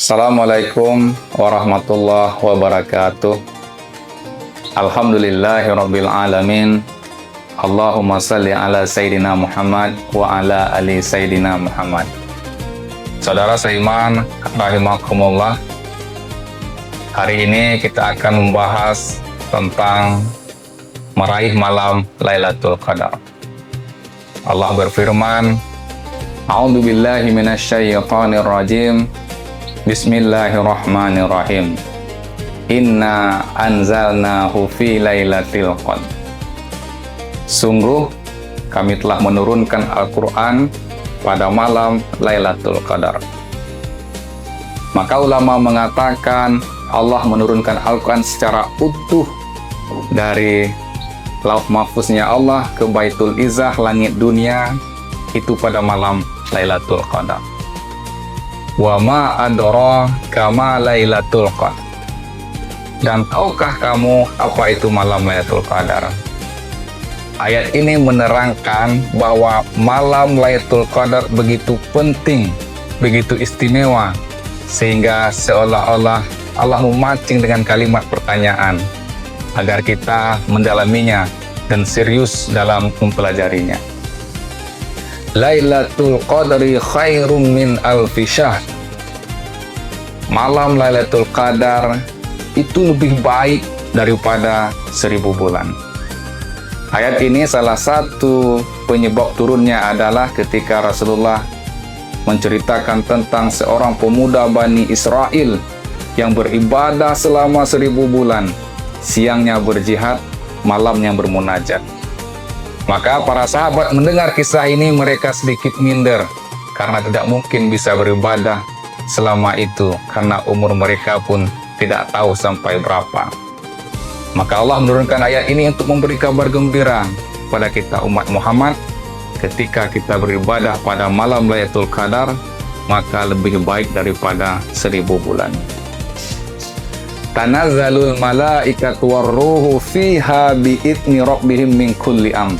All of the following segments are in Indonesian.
Assalamualaikum warahmatullahi wabarakatuh. Alhamdulillahirabbil alamin. Allahumma salli ala Sayyidina Muhammad wa ala ali Sayyidina Muhammad. Saudara seiman rahimakumullah, hari ini kita akan membahas tentang meraih malam Lailatul Qadar. Allah berfirman, A'udzu billahi minasyaitonir rajim. Bismillahirrahmanirrahim. Inna anzalnahu fi lailatul qadar. Sungguh kami telah menurunkan Al-Quran pada malam Lailatul Qadar. Maka ulama mengatakan Allah menurunkan Al-Quran secara utuh dari Lauh Mahfuznya Allah ke Baitul Izzah langit dunia itu pada malam Lailatul Qadar. Wa ma adraka ma Lailatul Qadar. Dan tahukah kamu apa itu malam Lailatul Qadar? Ayat ini menerangkan bahwa malam Lailatul Qadar begitu penting, begitu istimewa, sehingga seolah-olah Allah memancing dengan kalimat pertanyaan agar kita mendalaminya dan serius dalam mempelajarinya. Lailatul Qadri khairum min alfi syahr. Malam Lailatul Qadar itu lebih baik daripada 1000 bulan. Ayat ini salah satu penyebab turunnya adalah ketika Rasulullah menceritakan tentang seorang pemuda Bani Israel yang beribadah selama 1000 bulan, siangnya berjihad, malamnya bermunajat. Maka para sahabat mendengar kisah ini, mereka sedikit minder karena tidak mungkin bisa beribadah selama itu karena umur mereka pun tidak tahu sampai berapa. Maka Allah menurunkan ayat ini untuk memberi kabar gembira pada kita umat Muhammad, ketika kita beribadah pada malam Lailatul Qadar maka lebih baik daripada 1000 bulan. Tanazzalul malaikatu warruhu fiha bi'idni rabbihim min kulli amr.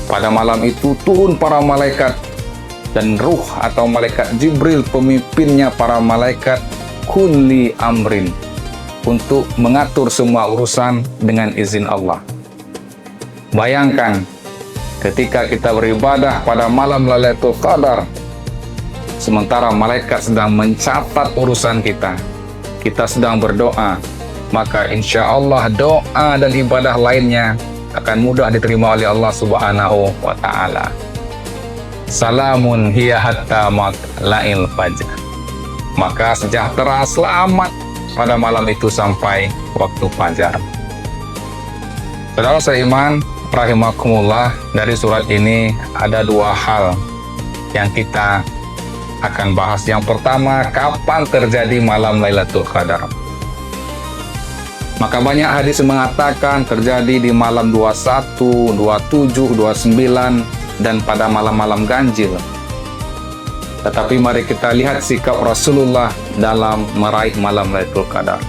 Pada malam itu turun para malaikat dan ruh atau malaikat Jibril, pemimpinnya para malaikat, kulli amrin, untuk mengatur semua urusan dengan izin Allah. Bayangkan ketika kita beribadah pada malam Lailatul Qadar, sementara malaikat sedang mencatat urusan kita, kita sedang berdoa, maka insya Allah doa dan ibadah lainnya akan mudah diterima oleh Allah Subhanahu wa Ta'ala. Salamun hiya hatta matla'il fajr. Maka sejahtera, selamat pada malam itu sampai waktu fajar. Saudara seiman rahimakumullah, dari surat ini ada dua hal yang kita akan bahas. Yang pertama, kapan terjadi malam Lailatul Qadar? Maka banyak hadis mengatakan terjadi di malam 21, 27, 29, dan pada malam-malam ganjil. Tetapi mari kita lihat sikap Rasulullah dalam meraih malam Lailatul Qadar.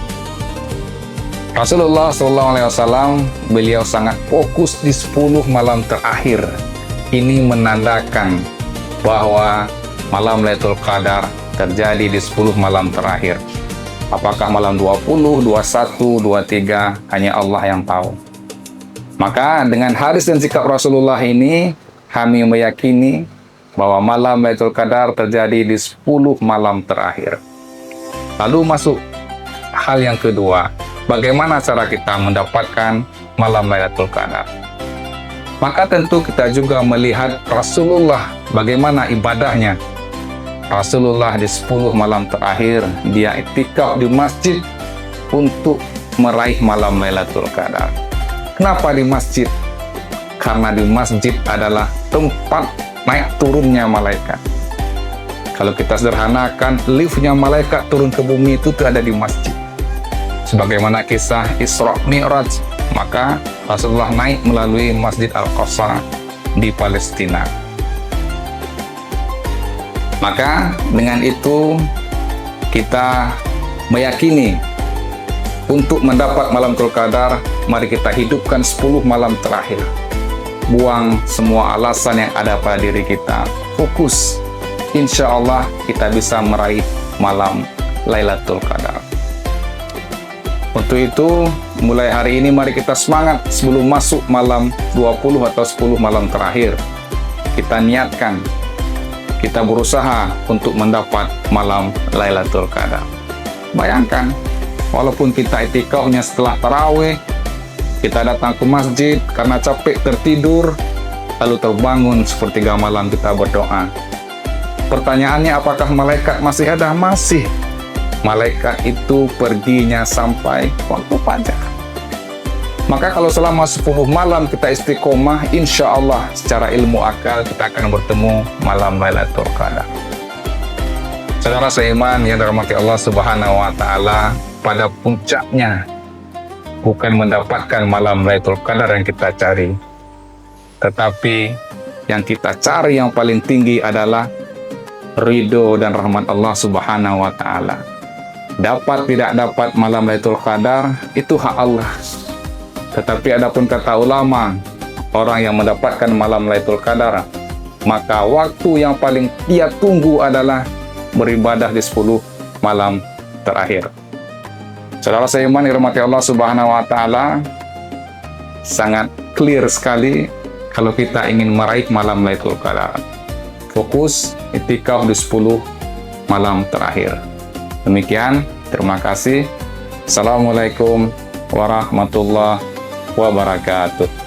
Rasulullah SAW, beliau sangat fokus di 10 malam terakhir. Ini menandakan bahwa malam Lailatul Qadar terjadi di 10 malam terakhir. Apakah malam 20, 21, 23, hanya Allah yang tahu. Maka dengan hadis dan sikap Rasulullah ini, kami meyakini bahwa malam Lailatul Qadar terjadi di 10 malam terakhir. Lalu masuk hal yang kedua, bagaimana cara kita mendapatkan malam Lailatul Qadar? Maka tentu kita juga melihat Rasulullah, bagaimana ibadahnya. Rasulullah di 10 malam terakhir, dia iktikaf di masjid untuk meraih malam Lailatul Qadar. Kenapa di masjid? Karena di masjid adalah tempat naik turunnya malaikat. Kalau kita sederhanakan, liftnya malaikat turun ke bumi itu ada di masjid. Sebagaimana kisah Isra Mi'raj, maka Rasulullah naik melalui Masjid Al-Aqsa di Palestina. Maka dengan itu kita meyakini untuk mendapat malam Lailatul Qadar, mari kita hidupkan 10 malam terakhir. Buang semua alasan yang ada pada diri kita. Fokus. Insya Allah kita bisa meraih malam Lailatul Qadar. Untuk itu, mulai hari ini mari kita semangat sebelum masuk malam 20 atau 10 malam terakhir. Kita niatkan, kita berusaha untuk mendapat malam Lailatul Qadar. Bayangkan, walaupun kita itikafnya setelah tarawih, kita datang ke masjid karena capek tertidur, lalu terbangun sepertiga malam kita berdoa. Pertanyaannya, apakah malaikat masih ada? Masih. Malaikat itu perginya sampai waktu fajar. Maka kalau selama 10 malam kita istiqomah, insya Allah secara ilmu akal kita akan bertemu malam Lailatul Qadar. Saudara seiman yang dirahmati Allah Subhanahu wa Ta'ala, pada puncaknya bukan mendapatkan malam Lailatul Qadar yang kita cari, tetapi yang kita cari yang paling tinggi adalah ridho dan rahmat Allah Subhanahu wa Ta'ala. Dapat tidak dapat malam Lailatul Qadar itu hak Allah. Tetapi adapun kata ulama, orang yang mendapatkan malam Lailatul Qadar, maka waktu yang paling dia tunggu adalah beribadah di 10 malam terakhir. Saudara seiman dirahmati Allah Subhanahu wa Ta'ala, sangat clear sekali kalau kita ingin meraih malam Lailatul Qadar. Fokus itikaf di 10 malam terakhir. Demikian, terima kasih. Assalamualaikum warahmatullahi wabarakatuh.